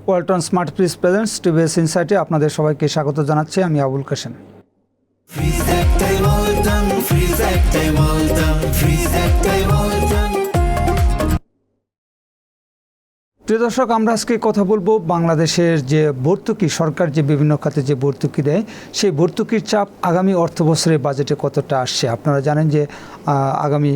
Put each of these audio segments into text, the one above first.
Walton smart fridge presents TVS ইনসাইটে আপনাদের সবাইকে স্বাগত জানাচ্ছি। আমি আবুল কাশেম। প্রিয় দর্শক, আমরা আজকে কথা বলবো বাংলাদেশের যে ভর্তুকি, সরকার যে বিভিন্ন খাতে যে ভর্তুকি দেয়, সেই ভর্তুকির চাপ আগামী অর্থ বছরের বাজেটে কতটা আসছে। আপনারা জানেন যে আগামী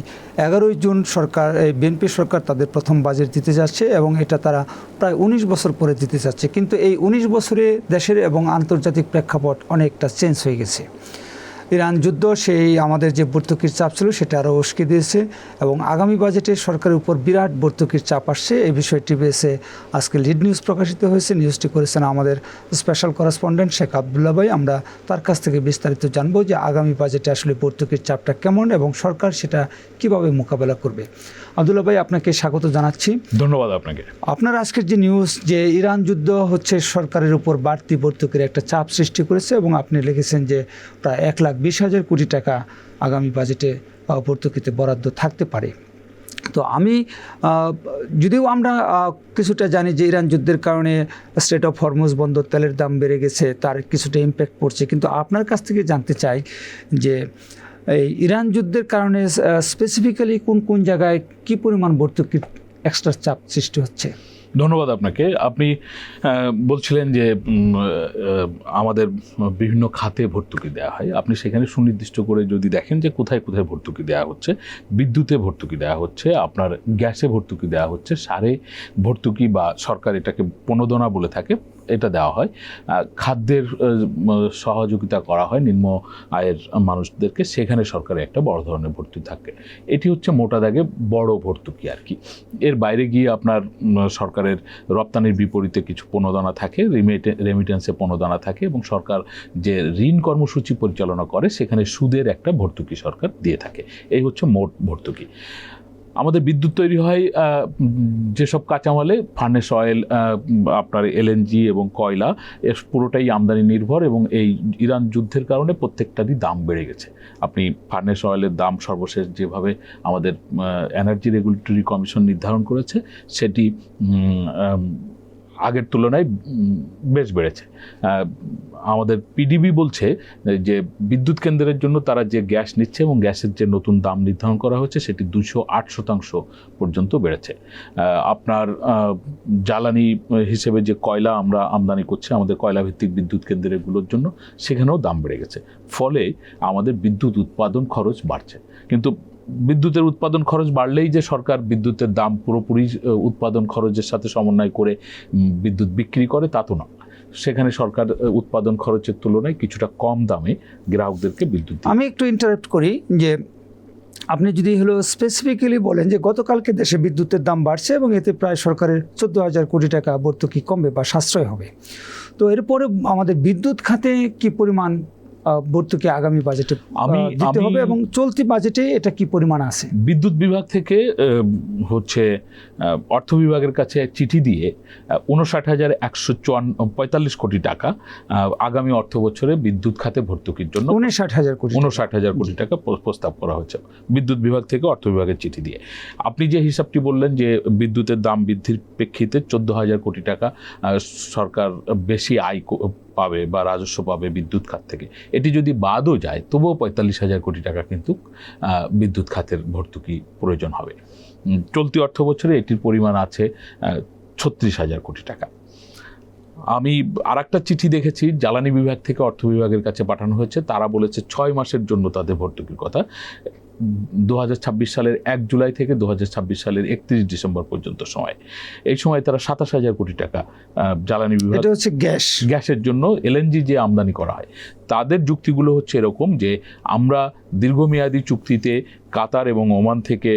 11ই জুন সরকার, বিএনপি সরকার তাদের প্রথম বাজেট দিতে যাচ্ছে এবং এটা তারা প্রায় 19 বছর পরে দিতে যাচ্ছে। কিন্তু এই 19 বছরে দেশের এবং আন্তর্জাতিক প্রেক্ষাপট অনেকটা চেঞ্জ হয়ে গেছে। ইরান যুদ্ধ সেই আমাদের যে ভর্তুকির চাপ ছিল সেটা আরও উস্কে দিয়েছে এবং আগামী বাজেটে সরকারের উপর বিরাট ভর্তুকির চাপ আসছে। এই বিষয়ে টিভিএসে আজকে লিড নিউজ প্রকাশিত হয়েছে। নিউজটি করেছেন আমাদের স্পেশাল করেসপন্ডেন্ট শেখ আবদুল্লাহ ভাই। আমরা তার কাছ থেকে বিস্তারিত জানবো যে আগামী বাজেটে আসলে ভর্তুকির চাপটা কেমন এবং সরকার সেটা কিভাবে মোকাবেলা করবে। আবদুল্লাহ ভাই, আপনাকে স্বাগত জানাচ্ছি। ধন্যবাদ আপনাকে। আপনার আজকের যে নিউজ, যে ইরান যুদ্ধ হচ্ছে সরকারের উপর বাড়তি ভর্তুকির একটা চাপ সৃষ্টি করেছে এবং আপনি লিখেছেন যে প্রায় 1,20,000 কোটি টাকা আগামী বাজেটে ভর্তুকিতে বরাদ্দ থাকতে পারে। তো আমি যদিও আমরা কিছুটা জানি যে ইরান যুদ্ধের কারণে স্ট্রেট অফ হরমুজ বন্দর তেলের দাম বেড়ে গেছে, তার কিছুটা ইম্প্যাক্ট পড়ছে, কিন্তু আপনার কাছ থেকে জানতে চাই যে এই ইরান যুদ্ধের কারণে স্পেসিফিক্যালি কোন কোন জায়গায় কী পরিমাণ ভর্তুকির এক্সট্রা চাপ সৃষ্টি হচ্ছে। ধন্যবাদ আপনাকে। আপনি বলছিলেন যে আমাদের বিভিন্ন খাতে ভর্তুকি দেওয়া হয়। আপনি সেখানে সুনির্দিষ্ট করে যদি দেখেন যে কোথায় কোথায় ভর্তুকি দেওয়া হচ্ছে, বিদ্যুতে ভর্তুকি দেওয়া হচ্ছে, আপনার গ্যাসে ভর্তুকি দেওয়া হচ্ছে, সারে ভর্তুকি বা সরকার এটাকে প্রণোদনা বলে থাকে, এটা দেওয়া হয়। খাদ্যের সহযোগিতা করা হয় নিম্ন আয়ের মানুষদেরকে, সেখানে সরকারের একটা বড় ধরনের ভর্তুকি থাকে। এটি হচ্ছে মোটা দাগে বড় ভর্তুকি আর কি। এর বাইরে গিয়ে আপনার সরকারের রপ্তানির বিপরীতে কিছু প্রণোদনা থাকে, রেমিটেন্সে প্রণোদনা থাকে এবং সরকার যে ঋণ কর্মসূচি পরিচালনা করে সেখানে সুদের একটা ভর্তুকি সরকার দিয়ে থাকে। এই হচ্ছে মোট ভর্তুকি। আমাদের বিদ্যুৎ তৈরি হয় যেসব কাঁচামালে, ফার্নেস অয়েল, আপনার এলএনজি এবং কয়লা, এর পুরোটাই আমদানি নির্ভর এবং এই ইরান যুদ্ধের কারণে প্রত্যেকটারই দাম বেড়ে গেছে। আপনি ফার্নেস অয়েলের দাম সর্বশেষ যেভাবে আমাদের এনার্জি রেগুলেটরি কমিশন নির্ধারণ করেছে সেটি আগের তুলনায় বেশ বেড়েছে। আমাদের পিডিবি বলছে যে বিদ্যুৎ কেন্দ্রের জন্য তারা যে গ্যাস নিচ্ছে এবং গ্যাসের যে নতুন দাম নির্ধারণ করা হয়েছে সেটি 208% পর্যন্ত বেড়েছে। আপনার জ্বালানি হিসেবে যে কয়লা আমরা আমদানি করছি আমাদের কয়লাভিত্তিক বিদ্যুৎ কেন্দ্রগুলোর জন্য, সেখানেও দাম বেড়ে গেছে। ফলে আমাদের বিদ্যুৎ উৎপাদন খরচ বাড়ছে। কিন্তু বিদ্যুতের উৎপাদন খরচ বাড়লেই যে সরকার বিদ্যুতের দাম পুরোপুরি উৎপাদন খরচের সাথে সমন্বয় করে বিদ্যুৎ বিক্রি করে তা তো না। সেখানে সরকার উৎপাদন খরচের তুলনায় কিছুটা কম দামে গ্রাহকদেরকে বিদ্যুৎ। আমি একটু ইন্টারাপ্ট করি যে আপনি যদি স্পেসিফিক্যালি বলেন যে গতকালকে দেশে বিদ্যুতের দাম বাড়ছে এবং এতে প্রায় সরকারের 14,000 কোটি টাকা ভর্তুকি কমবে বা সাশ্রয় হবে। তো এরপরে আমাদের বিদ্যুৎ খাতে কি পরিমাণ ভর্তুকি আগামী বাজেটে দিতে হবে এবং চলতি বাজেটে এটা কি পরিমাণ আছে? বিদ্যুৎ বিভাগ থেকে হচ্ছে অর্থ বিভাগের কাছে চিঠি দিয়ে 59,145 কোটি টাকা আগামী অর্থ বছরে বিদ্যুৎ খাতে ভর্তুকির জন্য 59,000 কোটি টাকা প্রস্তাব করা হচ্ছে বিদ্যুৎ বিভাগ থেকে অর্থ বিভাগের চিঠি দিয়ে। আপনি যে হিসাবটি বললেন যে বিদ্যুতের দাম বৃদ্ধির প্রেক্ষিতে 14,000 কোটি টাকা সরকার বেশি আয় পাবে বা রাজস্ব পাবে বিদ্যুৎ খাত থেকে, এটি যদি বাদও যায় তবুও 45,000 কোটি টাকা কিন্তু বিদ্যুৎ খাতের ভর্তুকি প্রয়োজন হবে। চলতি অর্থ বছরে এটির পরিমাণ আছে 36,000 কোটি টাকা। আমি আরেকটা চিঠি দেখেছি জ্বালানি বিভাগ থেকে অর্থ বিভাগের কাছে পাঠানো হয়েছে। তারা বলেছে 6 মাসের জন্য তাদের ভর্তুকির কথা, 2026 সালের 1 জুলাই থেকে 2026 সালের 31 ডিসেম্বর পর্যন্ত সময়। এই সময় তারা 27,000 কোটি টাকা জ্বালানি বিভাগ, এটা হচ্ছে গ্যাসের জন্য এলএনজি যে আমদানি করা হয়, তাদের যুক্তিগুলো হচ্ছে এরকম যে আমরা দীর্ঘমেয়াদী চুক্তিতে কাতার এবং ওমান থেকে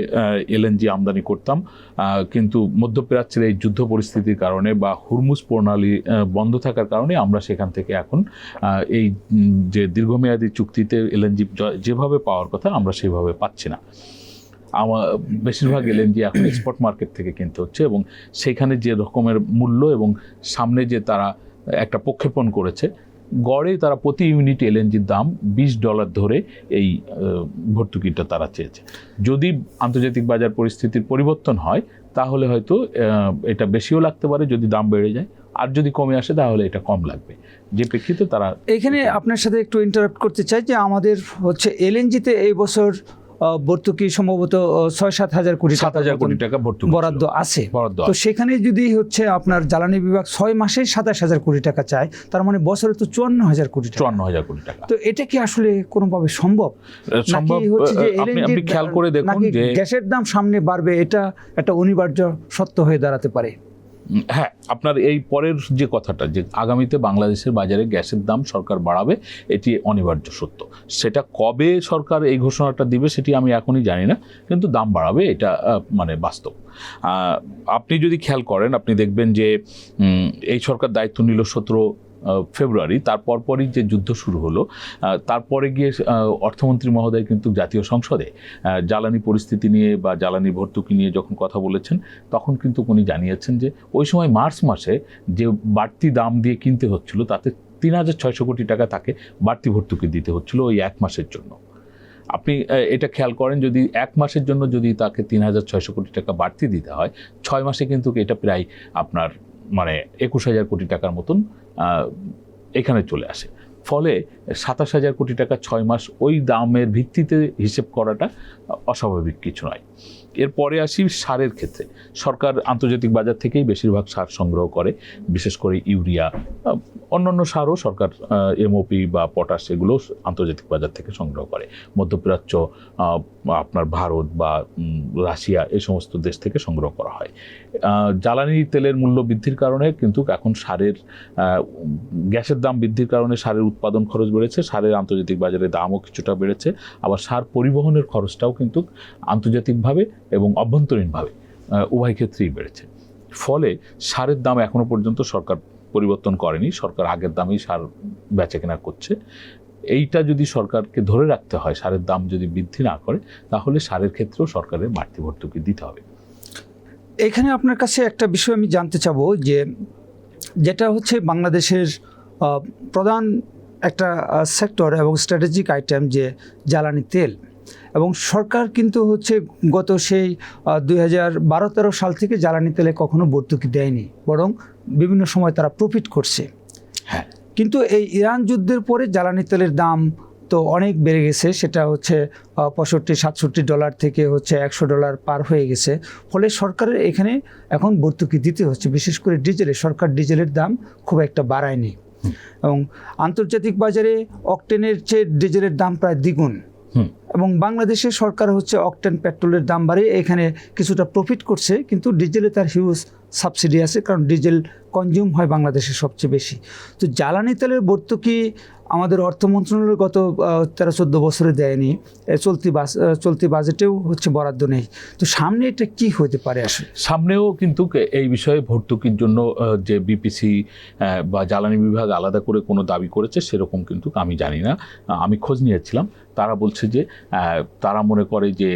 এলএনজি আমদানি করতাম, কিন্তু মধ্যপ্রাচ্যের এই যুদ্ধ পরিস্থিতির কারণে বা হুরমুজ প্রণালী বন্ধ থাকার কারণে আমরা সেখান থেকে এখন এই যে দীর্ঘমেয়াদী চুক্তিতে এলএনজি যেভাবে পাওয়ার কথা আমরা সেভাবে পাচ্ছি না। বেশিরভাগ এলএনজি এখন এক্সপোর্ট মার্কেট থেকে কিনতে হচ্ছে এবং সেখানে যে রকমের মূল্য এবং সামনে যে তারা একটা প্রক্ষেপণ করেছে গড়ে তারা প্রতি ইউনিট এলএনজির দাম $20 ধরে এই ভর্তুকিটা তারা চেয়েছে। যদি আন্তর্জাতিক বাজার পরিস্থিতির পরিবর্তন হয় তাহলে হয়তো এটা বেশিও লাগতে পারে যদি দাম বেড়ে যায়, আর যদি কমে আসে তাহলে এটা কম লাগবে, যে প্রেক্ষিতে তারা। এখানে আপনার সাথে একটু ইন্টারাপ্ট করতে চাই যে আমাদের হচ্ছে এলএনজিতে এই বছর ভর্তুকি সম্ভবত 6-7 হাজার কোটি টাকা ভর্তুকি বরাদ্দ আছে। তো সেখানে যদি হচ্ছে আপনার জ্বালানি বিভাগ 6 মাসে 27,000 কোটি টাকা চায়, তার মানে বছরে তো 54,000 কোটি টাকা। তো এটা কি আসলে কোনোভাবে সম্ভব? নাকি হচ্ছে যে আপনি খেয়াল করে দেখুন যে গ্যাসের দাম সামনে বাড়বে, এটা একটা অনিবার্য সত্য হয়ে দাঁড়াতে পারে। হ্যাঁ, আপনার এই পরের যে কথাটা, যে আগামীতে বাংলাদেশের বাজারে গ্যাসের দাম সরকার বাড়াবে, এটি অনিবার্য সত্য। সেটা কবে সরকার এই ঘোষণাটা দিবে সেটি আমি এখনই জানি না, কিন্তু দাম বাড়াবে এটা মানে বাস্তব। আপনি যদি খেয়াল করেন, আপনি দেখবেন যে এই সরকার দায়িত্ব নিল 17 ফেব্রুয়ারি, তারপর পরই যে যুদ্ধ শুরু হলো, তারপরে গিয়ে অর্থমন্ত্রী মহোদয় কিন্তু জাতীয় সংসদে জ্বালানি পরিস্থিতি নিয়ে বা জ্বালানি ভর্তুকি নিয়ে যখন কথা বলেছেন, তখন কিন্তু উনি জানিয়েছেন যে ওই সময় মার্চ মাসে যে বাড়তি দাম দিয়ে কিনতে হচ্ছিল, তাতে 3,600 কোটি টাকা তাকে বাড়তি ভর্তুকি দিতে হচ্ছিল ওই 1 মাসের জন্য। আপনি এটা খেয়াল করেন, যদি 1 মাসের জন্য যদি তাকে 3,600 কোটি টাকা বাড়তি দিতে হয়, 6 মাসে কিন্তু এটা প্রায় আপনার মানে 21,000 কোটি টাকার মতন এখানে চলে আসে। ফলে 27,000 কোটি টাকা 6 মাস ওই দামের ভিত্তিতে হিসেব করাটা অস্বাভাবিক কিছু নয়। এরপরে আসি সারের ক্ষেত্রে। সরকার আন্তর্জাতিক বাজার থেকেই বেশিরভাগ সার সংগ্রহ করে, বিশেষ করে ইউরিয়া, অন্যান্য সারও সরকার এমওপি বা পটাশ এগুলো আন্তর্জাতিক বাজার থেকে সংগ্রহ করে। মধ্যপ্রাচ্য, আপনার ভারত বা রাশিয়া, এই সমস্ত দেশ থেকে সংগ্রহ করা হয়। জ্বালানি তেলের মূল্য বৃদ্ধির কারণে কিন্তু এখন সারের গ্যাসের দাম বৃদ্ধির কারণে সারের উৎপাদন খরচ বেড়েছে, সারের আন্তর্জাতিক বাজারে দামও কিছুটা বেড়েছে, আবার সার পরিবহনের খরচটাও কিন্তু আন্তর্জাতিকভাবে এবং অভ্যন্তরীণভাবে উভয় ক্ষেত্রেই বেড়েছে। ফলে সারের দাম এখনো পর্যন্ত সরকার পরিবর্তন করেনি, সরকার আগের দামেই সার বেচাকেনা করছে। এইটা যদি সরকারকে ধরে রাখতে হয়, সারের দাম যদি বৃদ্ধি না করে, তাহলে সারের ক্ষেত্রেও সরকারের বাড়তি ভর্তুকি দিতে হবে। এখানে আপনার কাছে একটা বিষয় আমি জানতে চাবো, যে যেটা হচ্ছে বাংলাদেশের প্রধান একটা সেক্টর এবং স্ট্র্যাটেজিক আইটেম যে জ্বালানি তেল, এবং সরকার কিন্তু হচ্ছে গত সেই 2012-13 সাল থেকে জ্বালানি তেলে কখনো ভর্তুকি দেয়নি, বরং বিভিন্ন সময় তারা প্রফিট করছে। হ্যাঁ, কিন্তু এই ইরান যুদ্ধের পরে জ্বালানি তেলের দাম তো অনেক বেড়ে গেছে, সেটা হচ্ছে $65-67 থেকে হচ্ছে $100 পার হয়ে গেছে। ফলে সরকারের এখানে এখন ভর্তুকি দিতে হচ্ছে, বিশেষ করে ডিজেলে। সরকার ডিজেলের দাম খুব একটা বাড়ায়নি, এবং আন্তর্জাতিক বাজারে অকটেনের চেয়ে ডিজেলের দাম প্রায় দ্বিগুণ, এবং বাংলাদেশে সরকার হচ্ছে অকটেন পেট্রোলের দাম বাড়িয়ে এখানে কিছুটা প্রফিট করছে, কিন্তু ডিজেলে তার হিউজ সাবসিডি আছে, কারণ ডিজেল কনজিউম হয় বাংলাদেশে সবচেয়ে বেশি। তো জ্বালানি তেলের ভর্তুকি আমাদের অর্থ মন্ত্রণালয় গত 13-14 বছরে দেয়নি, চলতি বাজেটেও হচ্ছে বরাদ্দ নেই। তো সামনে এটা কি হতে পারে আসলে? সামনেও কিন্তু এই বিষয়ে ভর্তুকির জন্য যে বিপিসি বা জ্বালানি বিভাগ আলাদা করে কোনো দাবি করেছে সেরকম কিন্তু আমি জানি না। আমি খোঁজ নিয়েছিলাম, তারা বলছে যে তারা মনে করে যে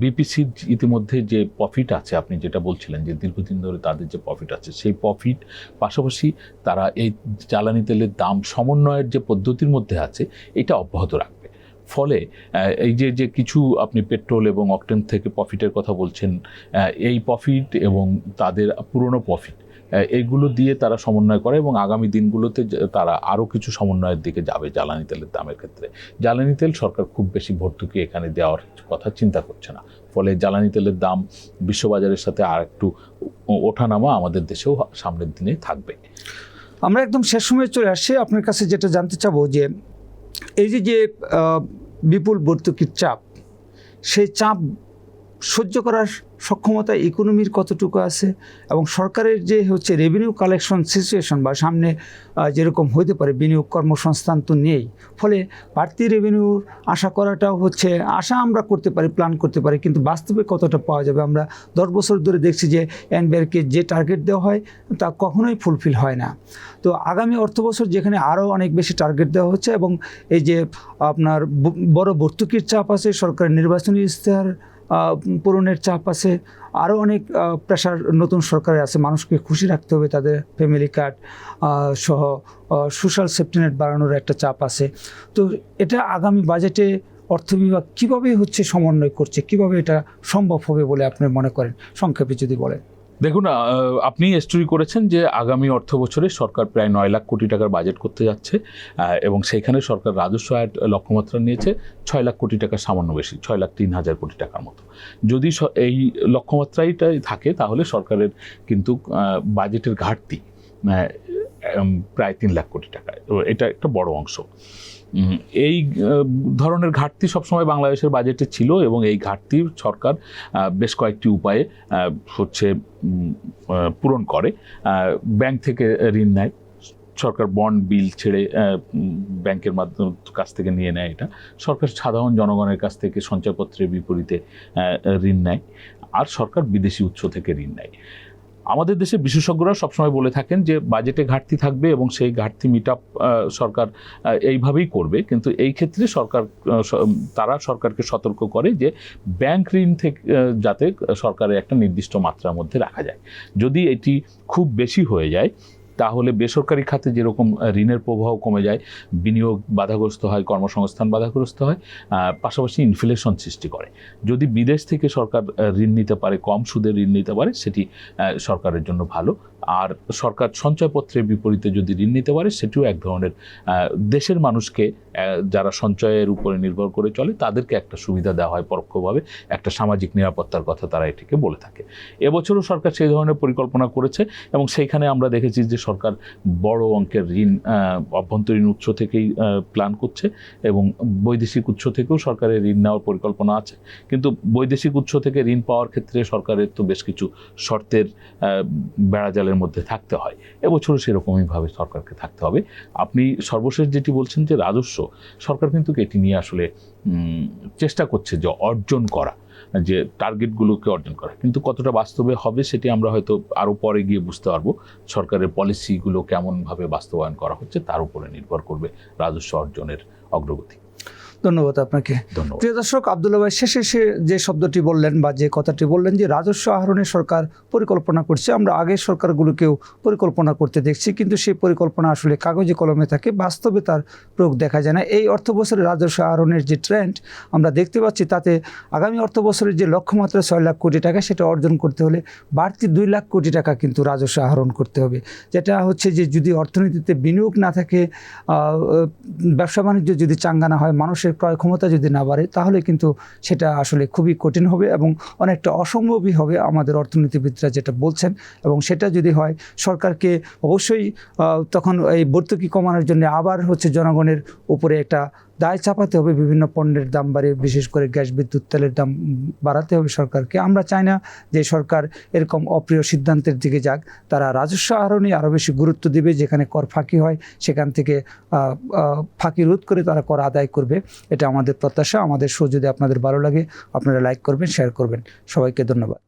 বিপিসির ইতিমধ্যে যে প্রফিট আছে, আপনি যেটা বলছিলেন যে দীর্ঘদিন ধরে তাদের যে প্রফিট আছে, সেই প্রফিট পাশাপাশি তারা এই জ্বালানি তেলের দাম সমন্বয়ের যে পদ্ধতির মধ্যে আছে, এটা অব্যাহত রাখবে। ফলে এই যে কিছু আপনি পেট্রোল এবং অকটেন থেকে প্রফিটের কথা বলছেন, এই প্রফিট এবং তাদের পুরনো প্রফিট, এইগুলো দিয়ে তারা সমন্বয় করে, এবং আগামী দিনগুলোতে তারা আরও কিছু সমন্বয়ের দিকে যাবে জ্বালানি তেলের দামের ক্ষেত্রে। জ্বালানি তেল সরকার খুব বেশি ভর্তুকি এখানে দেওয়ার কথা চিন্তা করছে না, ফলে জ্বালানি তেলের দাম বিশ্ববাজারের সাথে আর একটু ওঠানামা আমাদের দেশেও সামনের দিনে থাকবে। আমরা একদম শেষ সময়ে চলে আসছি। আপনার কাছে যেটা জানতে চাবো, যে এই যে বিপুল ভর্তুকির চাপ, সেই চাপ সহ্য করার সক্ষমতা ইকোনমির কতটুকু আছে, এবং সরকারের যে হচ্ছে রেভিনিউ কালেকশন সিচুয়েশন বা সামনে যেরকম হতে পারে, বিনিয়োগ কর্মসংস্থান তো নেই, ফলে বাড়তি রেভিনিউর আশা করাটাও হচ্ছে আশা আমরা করতে পারি, প্ল্যান করতে পারি, কিন্তু বাস্তবে কতটা পাওয়া যাবে? আমরা 10 বছর ধরে দেখছি যে এনবিআরকে যে টার্গেট দেওয়া হয় তা কখনোই ফুলফিল হয় না। তো আগামী অর্থবছর যেখানে আরও অনেক বেশি টার্গেট দেওয়া হচ্ছে, এবং এই যে আপনার বড় ভর্তুকির চাপ আছে, সরকারের নির্বাচনী ইশতেহার পূরণের চাপ আছে, আরও অনেক প্রেশার নতুন সরকারে আছে, মানুষকে খুশি রাখতে হবে, তাদের ফ্যামিলি কার্ড সহ সোশ্যাল সেফটি নেট বাড়ানোর একটা চাপ আছে। তো এটা আগামী বাজেটে অর্থ বিভাগ কীভাবে হচ্ছে সমন্বয় করছে, কিভাবে এটা সম্ভব হবে বলে আপনি মনে করেন, সংক্ষেপে যদি বলেন। দেখুন, আপনি এস্টোরি করেছেন যে আগামী অর্থ বছরে সরকার প্রায় 9 লাখ কোটি টাকার বাজেট করতে যাচ্ছে, এবং সেইখানে সরকার রাজস্ব আয়ের লক্ষ্যমাত্রা নিয়েছে 6 লাখ কোটি টাকা, সামান্য বেশি, 6,03,000 কোটি টাকার মতো। যদি এই লক্ষ্যমাত্রাটাই থাকে তাহলে সরকারের কিন্তু বাজেটের ঘাটতি প্রায় 3 লাখ কোটি টাকা, এটা একটা বড় অংশ। এই ধরনের ঘাটতি সবসময় বাংলাদেশের বাজেটে ছিল, এবং এই ঘাটতি সরকার বেশ কয়েকটি উপায়ে পূরণ করে। ব্যাংক থেকে ঋণ নেয়, সরকার বন্ড বিল ছেড়ে ব্যাংকের মাধ্যমে কাছ থেকে নিয়ে নেয়। এটা সরকার সাধারণ জনগণের কাছ থেকে সঞ্চয়পত্রের বিপরীতে ঋণ নেয়, আর সরকার বিদেশি উৎস থেকে ঋণ নেয়। আমাদের দেশে বিশেষজ্ঞরা সবসময় বলে থাকেন যে বাজেটে ঘাটতি থাকবে এবং সেই ঘাটতি মিট আপ সরকার এইভাবেই করবে, কিন্তু এই ক্ষেত্রে তারা সরকারকে সতর্ক করে যে ব্যাংক ঋণ থেকে যাতে সরকারের একটা নির্দিষ্ট মাত্রার মধ্যে রাখা যায়। যদি এটি খুব বেশি হয়ে যায় তাহলে বেসরকারি খাতে যেরকম ঋণের প্রবাহ কমে যায়, বিনিয়োগ বাধাগ্রস্ত হয়, কর্মসংস্থান বাধাগ্রস্ত হয়, পাশাপাশি ইনফ্লেশন সৃষ্টি করে। যদি বিদেশ থেকে সরকার ঋণ নিতে পারে, কম সুদে ঋণ নিতে পারে, সেটি সরকারের জন্য ভালো। আর সরকার সঞ্চয়পত্রের বিপরীতে যদি ঋণ নিতে পারে, সেটিও এক ধরনের দেশের মানুষকে, যারা সঞ্চয়ের উপরে নির্ভর করে চলে, তাদেরকে একটা সুবিধা দেওয়া হয় পরোক্ষভাবে, একটা সামাজিক নিরাপত্তার কথা তারা এটিকে বলে থাকে। এবছরও সরকার সেই ধরনের পরিকল্পনা করেছে, এবং সেইখানে আমরা দেখেছি যে সরকার বড় অঙ্কের ঋণ অভ্যন্তরীণ উৎস থেকেই প্ল্যান করছে, এবং বৈদেশিক উৎস থেকেও সরকারের ঋণ নেওয়ার পরিকল্পনা আছে। কিন্তু বৈদেশিক উৎস থেকে ঋণ পাওয়ার ক্ষেত্রে সরকারের তো বেশ কিছু শর্তের বেড়াজালের মধ্যে থাকতে হয়। এবছরও সেরকমইভাবে সরকারকে থাকতে হবে। আপনি সর্বশেষ যেটি বলছেন যে রাজস্ব, সরকার কিন্তু এটি নিয়ে আসলে চেষ্টা করছে যে অর্জন করা, যে টার্গেটগুলোকে অর্জন করা, কিন্তু কতটা বাস্তবে হবে সেটি আমরা হয়তো আরও পরে গিয়ে বুঝতে পারবো। সরকারের পলিসিগুলো কেমনভাবে বাস্তবায়ন করা হচ্ছে তার উপরে নির্ভর করবে রাজস্ব অর্জনের অগ্রগতি। ধন্যবাদ আপনাকে। প্রিয় দর্শক, আব্দুল্লাহ ভাই শেষে যে শব্দটি বললেন বা যে কথাটি বললেন যে রাজস্ব আহরণে সরকার পরিকল্পনা করছে, আমরা আগের সরকারগুলোকেও পরিকল্পনা করতে দেখছি, কিন্তু সেই পরিকল্পনা আসলে কাগজে কলমে থাকে, বাস্তবে তার প্রয়োগ দেখা যায় না। এই অর্থ বছরে রাজস্ব আহরণের যে ট্রেন্ড আমরা দেখতে পাচ্ছি, তাতে আগামী অর্থ বছরের যে লক্ষ্যমাত্রা 6 লাখ কোটি টাকা, সেটা অর্জন করতে হলে বাড়তি 2 লাখ কোটি টাকা কিন্তু রাজস্ব আহরণ করতে হবে। যেটা হচ্ছে যে যদি অর্থনীতিতে বিনিয়োগ না থাকে, ব্যবসা বাণিজ্য যদি চাঙ্গা না হয়, মানুষের ক্রয় ক্ষমতা যদি না বাড়ে, তাহলে কিন্তু সেটা আসলে খুবই কঠিন হবে এবং অনেকটা অসম্ভবই হবে আমাদের অর্থনীতিবিদরা যেটা বলছেন। এবং সেটা যদি হয়, সরকারকে অবশ্যই তখন এই ভর্তুকি কমানোর জন্য আবার হচ্ছে জনগণের উপরে একটা দায় চাপাতে হবে, বিভিন্ন পণ্যের দাম বাড়িয়ে, বিশেষ করে গ্যাস, বিদ্যুৎ, তেলের দাম বাড়াতে হবে সরকারকে। আমরা চাই না যে সরকার এরকম অপ্রিয় সিদ্ধান্তের দিকে যাক। তারা রাজস্ব আহরণে আরও বেশি গুরুত্ব দিবে, যেখানে কর ফাঁকি হয় সেখান থেকে ফাঁকি রোধ করে তারা কর আদায় করবে। এটা আমাদের প্রত্যাশা। আমাদের শো যদি আপনাদের ভালো লাগে, আপনারা লাইক করবেন, শেয়ার করবেন। সবাইকে ধন্যবাদ।